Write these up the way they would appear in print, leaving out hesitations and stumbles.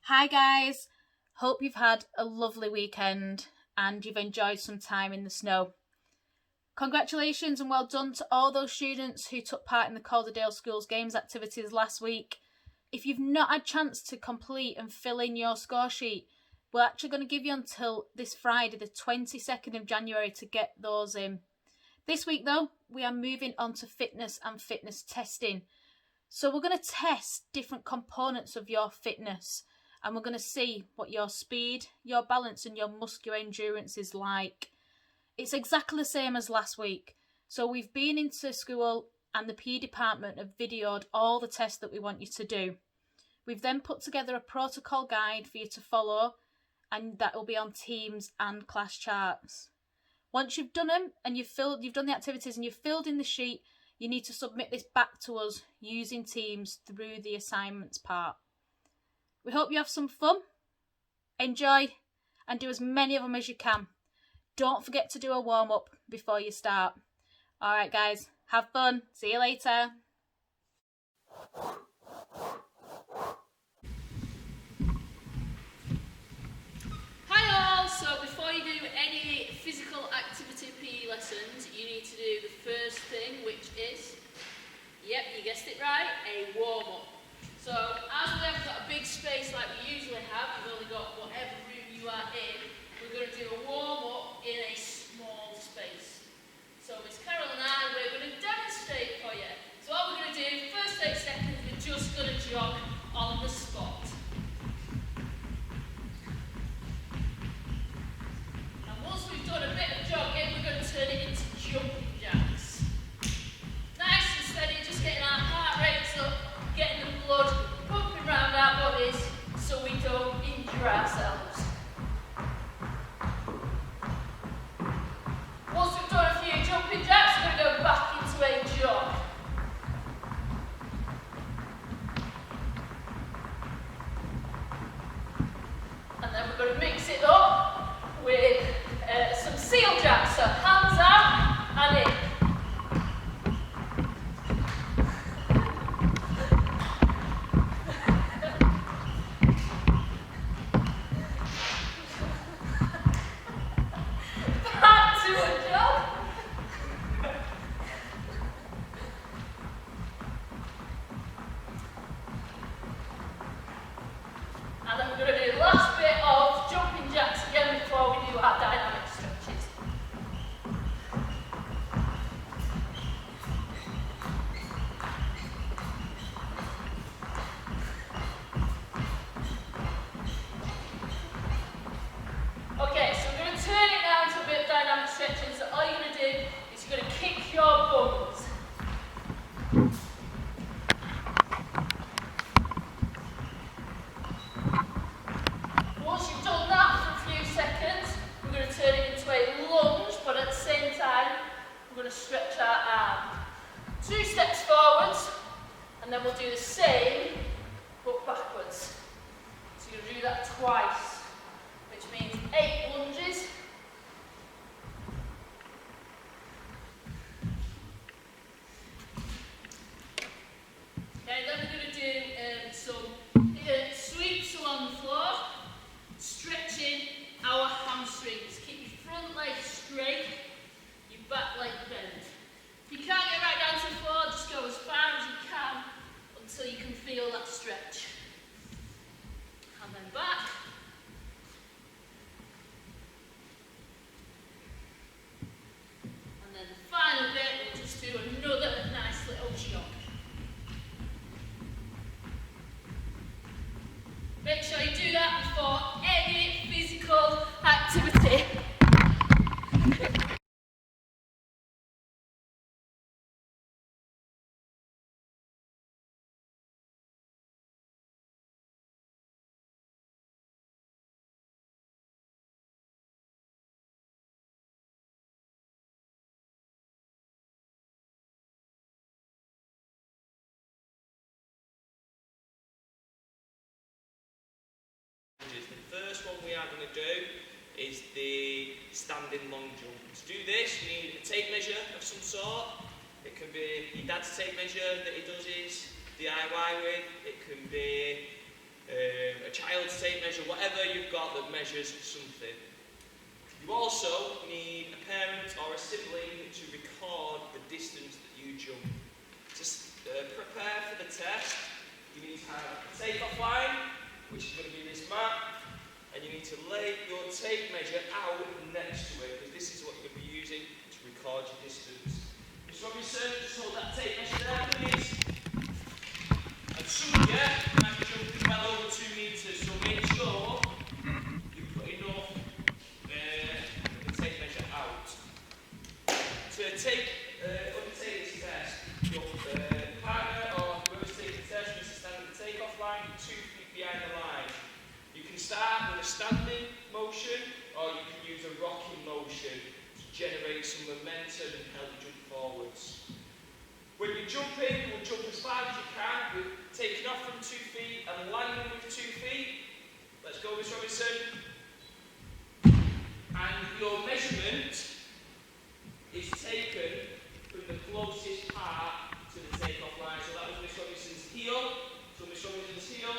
Hi guys, hope you've had a lovely weekend and you've enjoyed some time in the snow. Congratulations and well done to all those students who took part in the Calderdale Schools Games activities last week. If you've not had a chance to complete and fill in your score sheet, we're actually going to give you until this Friday, the 22nd of January, to get those in. This week though, we are moving on to fitness and fitness testing. So we're going to test different components of your fitness and we're going to see what your speed, your balance and your muscular endurance is like. It's exactly the same as last week. So we've been into school and the PE department have videoed all the tests that we want you to do. We've then put together a protocol guide for you to follow and that will be on Teams and class charts. Once you've done them and you've done the activities and you've filled in the sheet, you need to submit this back to us using Teams through the assignments part. We hope you have some fun, enjoy, and do as many of them as you can. Don't forget to do a warm-up before you start. Alright guys, have fun. See you later. Hi all, so before you do any physical activity PE lessons, you need to do the first thing, which is, yep, you guessed it right, a warm-up. So as we haven't got a big space like we usually have, we've only got whatever room you are in, we're going to do a warm-up in a small space. So Miss Carol and I, we're going to demonstrate for you. So what we're going to do, first 8 seconds, we're just going to jog on the spot. And once we've done a bit of jogging, we're going to turn it into jumping jacks. Nice and steady, just getting our heart rates up, getting the blood pumping around our bodies so we don't injure ourselves. Once we've done a few jumping jacks, we're going to go back into a jog. And then we're going to mix it up with some seal jacks, so hands out and in. Back to a jog. And then we're going to do the last bit of jumping jacks again before we do our dynamic stretches. Okay, so we're going to turn it now to a bit of dynamic stretching. So all you're going to do is you're going to kick your bums. Once you've done that for a few seconds, we're going to turn it into a lunge, but at the same time, we're going to stretch our arm. 2 steps forwards, and then we'll do the same, but backwards. So you're going to do that twice, which means 8 lunges. Okay, then we're going to do some sweeps along the floor, stretching our hamstrings. Keep your front leg straight, your back leg bent. If you can't get right down to the floor, just go as far as you can until you can feel that stretch. And then back. And then the final bit, we'll just do another nice little jog. Make sure you do that before any physical activity. The first one we are going to do is the standing long jump. To do this, you need a tape measure of some sort. It can be your dad's tape measure that he does his DIY with. It can be a child's tape measure, whatever you've got that measures something. You also need a parent or a sibling to record the distance that you jump. To prepare for the test, you need to have a take-off line, which is going to be this mat, and you need to lay your tape measure out next to it, because this is what you're going to be using to record your distance. Mr. Robinson, just hold that tape measure there, please. And some of you might be jumping well over 2 metres, so make sure you put enough of the tape measure out. To undertake this test, your partner or whoever's taking the test needs to stand at the take-off line 2 feet behind the line. You can start with a standing motion, or you can use a rocking motion to generate some momentum and help you jump forwards. When you're jumping, you will jump as far as you can, with taking off from 2 feet and landing with 2 feet. Let's go, Miss Robinson. And your measurement is taken from the closest part to the take-off line. So that was Miss Robinson's heel. So Miss Robinson's heel,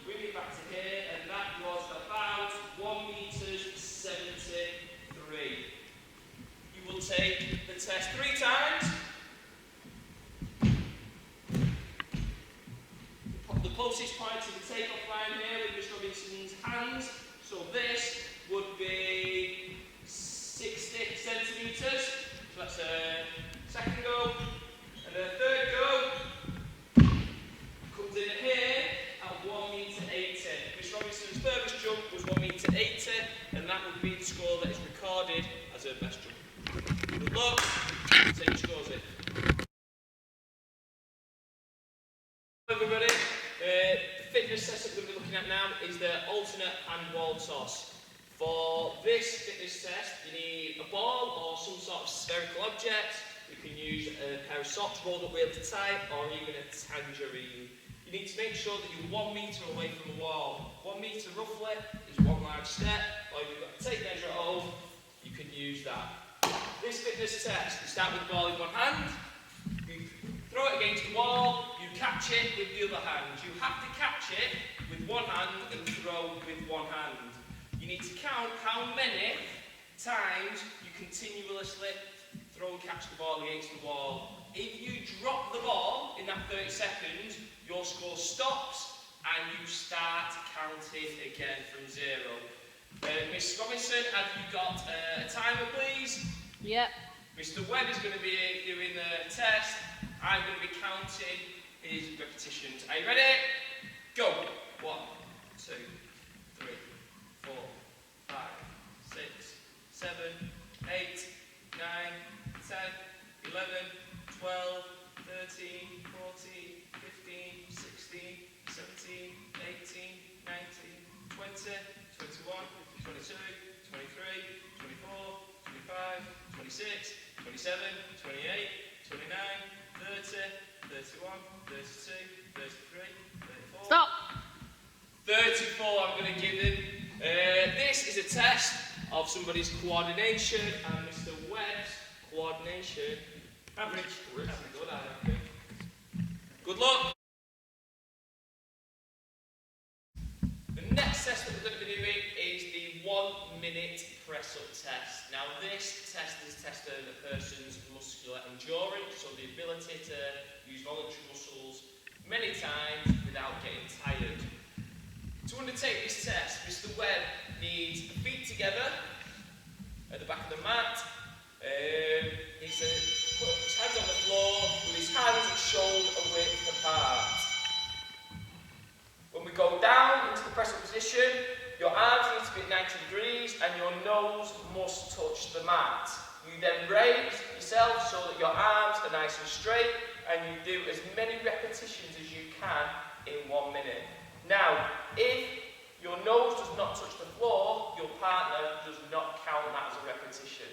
bring it back to here, and that was about 1 metre 73. You will take the test 3 times. The closest point to the take-off line here with Miss Robinson's hands. So this would be 60 centimetres. So that's a second go. And a third go comes in here at 1 metre 80. Miss Robinson's furthest jump was 1 metre 80, and that would be the score that is recorded as her best jump. Good luck. Take your scores in. Everybody, the fitness test that we're going to be looking at now is the alternate hand wall toss. For this fitness test, you need a ball or some sort of spherical object. You can use a pair of socks rolled up real tight, or even a tangerine. You need to make sure that you're 1 metre away from the wall. 1 metre roughly is one large step, or if you've got a tape measure at home, you can use that. This fitness test, you start with the ball in one hand, you throw it against the wall, you catch it with the other hand. You have to catch it with one hand and throw with one hand. You need to count how many times you continuously throw and catch the ball against the wall. If you drop the ball in that 30 seconds, your score stops and you start counting again from 0. Miss Robinson, have you got a timer, please? Yep. Mr. Webb is going to be doing the test. I'm going to be counting his repetitions. Are you ready? Go. 1, 2, 3, 4, 5, 6, 7, 8, 9, 10, 11, 12, 13, 14, 15, 16, 17, 18, 19, 20, 21, 22, 23, 24, 25, 26, 27, 28, 29, 30, 31, 32, 33, 34. Stop. 34 I'm going to give him. This is a test of somebody's coordination and Mr. Webb's coordination. Average. Good, I think. Good luck. The next test that we're going to be doing is the 1 minute press up test. Now this test is testing a person's muscular endurance, so the ability to use voluntary muscles many times without getting tired. To undertake this test, Mr. Webb needs feet together at the back of the mat. He's to put his hands on the floor with his hands shoulder width apart. When we go down into the press-up position, your arms need to be at 90 degrees and your nose must touch the mat. You then raise yourself so that your arms are nice and straight, and you do as many repetitions as you can in 1 minute. Now, if your nose does not touch the floor, your partner does not count that as a repetition.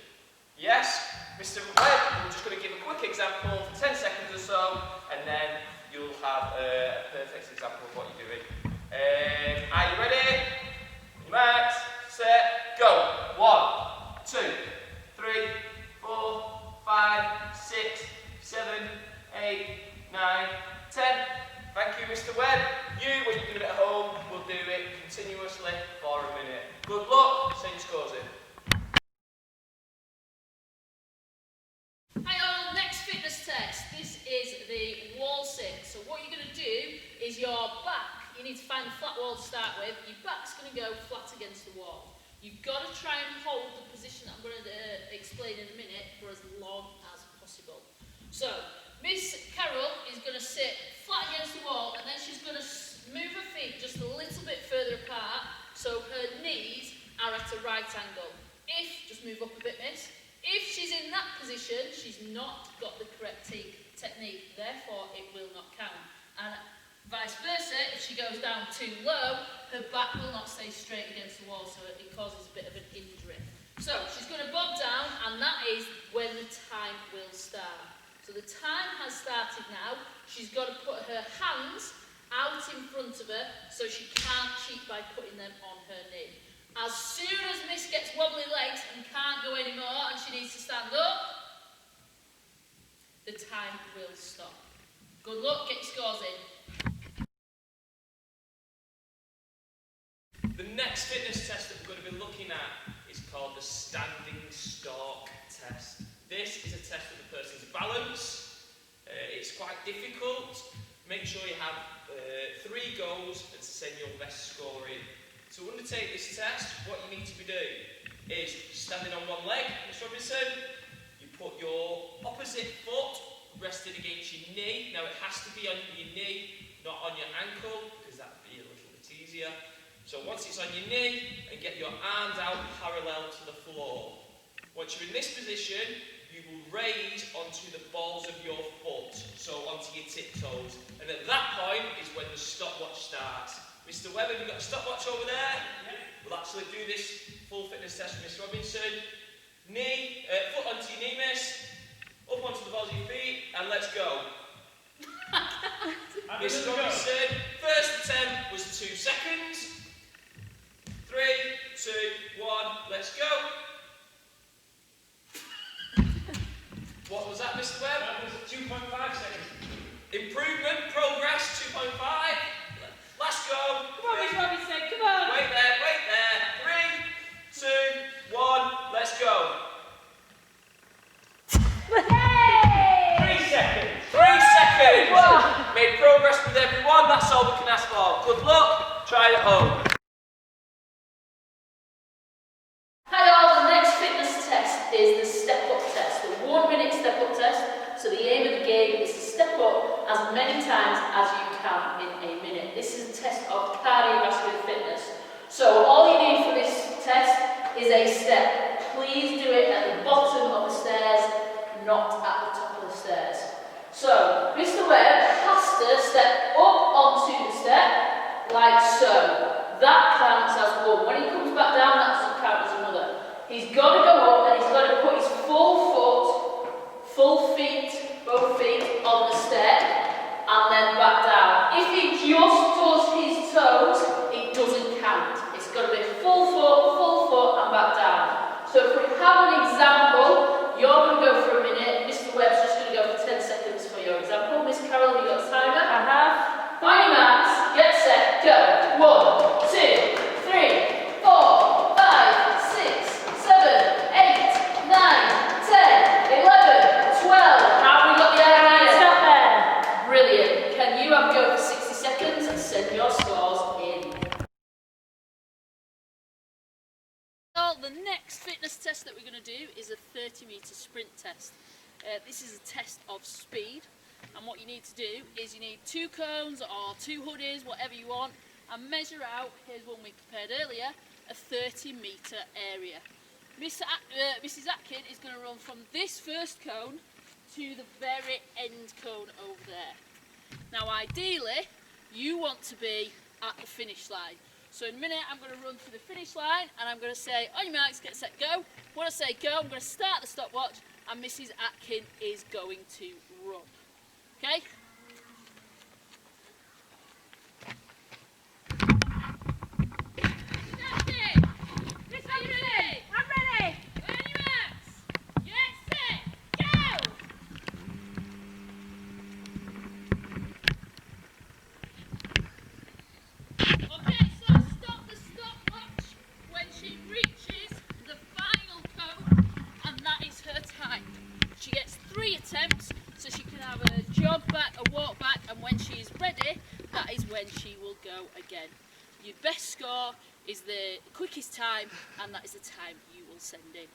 Yes? Mr. Webb, I'm just going to give a quick example for 10 seconds or so, and then you'll have a perfect example of what you're doing. Are you ready? Max, set, go. 1, 2, 3, 4, 5, 6, 7, 8, 9, 10. Thank you, Mr. Webb. You, when you do it at home, will your back. You need to find a flat wall to start with. Your back's going to go flat against the wall. You've got to try and hold the position that I'm going to explain in a minute for as long as possible. So, Miss Carol is going to sit flat against the wall, and then she's going to move her feet just a little bit further apart so her knees are at a right angle. Just move up a bit, miss. If she's in that position, she's not got the correct technique, therefore it will not count. And vice versa, if she goes down too low, her back will not stay straight against the wall, so it causes a bit of an in-drift. So she's going to bob down, and that is when the time will start. So the time has started now. She's got to put her hands out in front of her, so she can't cheat by putting them on her knee. As soon as Miss gets wobbly legs and can't go anymore, and she needs to stand up, the time will stop. Good luck, get your scores in. The next fitness test that we're going to be looking at is called the standing stalk test. This is a test of the person's balance. It's quite difficult. Make sure you have 3 goes and send your best score in. To undertake this test, what you need to be doing is standing on one leg, Miss Robinson. You put your opposite foot rested against your knee. Now it has to be on your knee, not on your ankle, because that would be a little bit easier. So once it's on your knee, and get your arms out parallel to the floor. Once you're in this position, you will raise onto the balls of your foot, so onto your tiptoes. And at that point is when the stopwatch starts. Mr. Webb, have you got a stopwatch over there? Yeah. We'll actually do this full fitness test with Miss Robinson. Foot onto your knee, miss. Up onto the balls of your feet, and let's go. Miss Robinson, first attempt was 2 seconds. 3, 2, 1, let's go. What was that, Mr. Webb? That was 2.5 seconds. Improvement, progress, 2.5. Let's go. Come on, Miss Robinson, come on. Wait there, wait there. 3, 2, 1, let's go. Hey! 3 seconds. 3 seconds. Wow. Made progress with everyone, that's all we can ask for. Good luck, try it at home. Hi all, the next fitness test is the step-up test, the 1-minute step-up test. So the aim of the game is to step up as many times as you can in a minute. This is a test of cardiovascular fitness. So all you need for this test is a step. Please do it at the bottom of the stairs, not at the top of the stairs. So Mr. Webb has to step up onto the step like so. That counts as 1. When he comes back down, that doesn't count as another. He's got to go up and he's got to put his full foot, full feet, both feet on the step and then back down. If he just does his toes, it doesn't count. It's got to be full foot and back down. So if we have an example, you're going to go for a minute. Mr. Webb's just going to go for 10 seconds for your example. Miss Carol, you got a timer? I have. On your marks, get set, go. 1, 2, 3, 4, 5, 6, 7, 8, 9, 10, 11, 12. Have we got the idea? Stop there. Brilliant. Can you have a go for 60 seconds and send your scores in? So the next fitness test that we're going to do is a 30-metre sprint test. This is a test of speed. And what you need to do is you need 2 cones or 2 hoodies, whatever you want, and measure out, here's one we prepared earlier, a 30-metre area. Mrs. Atkin is going to run from this first cone to the very end cone over there. Now ideally, you want to be at the finish line. So in a minute I'm going to run through the finish line and I'm going to say, on your marks, get set, go. When I say go, I'm going to start the stopwatch and Mrs. Atkin is going to run. Okay? that is when she will go again. Your best score is the quickest time, and that is the time you will send in.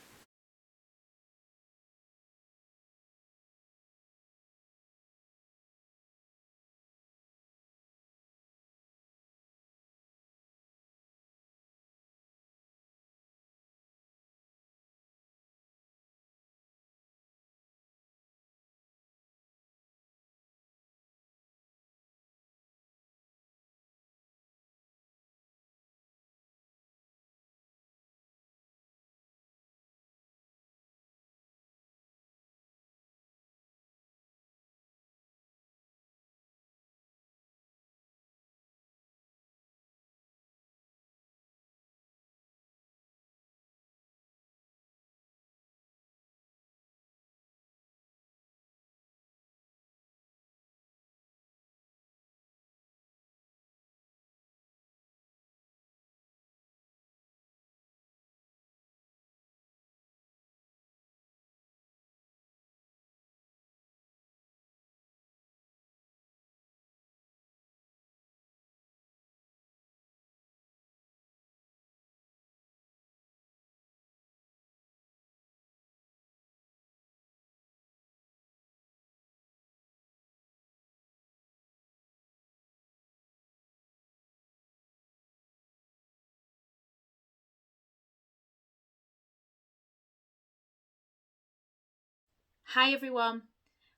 Hi everyone,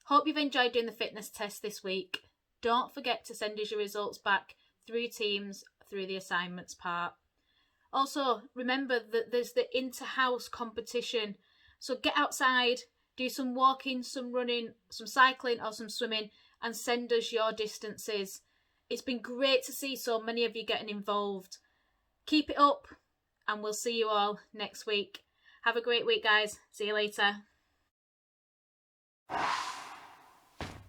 hope you've enjoyed doing the fitness test this week. Don't forget to send us your results back through Teams through the assignments part. Also, remember that there's the inter-house competition, so get outside, do some walking, some running, some cycling or some swimming, and send us your distances. It's been great to see so many of you getting involved. Keep it up, and we'll see you all next week. Have a great week, guys. See you later.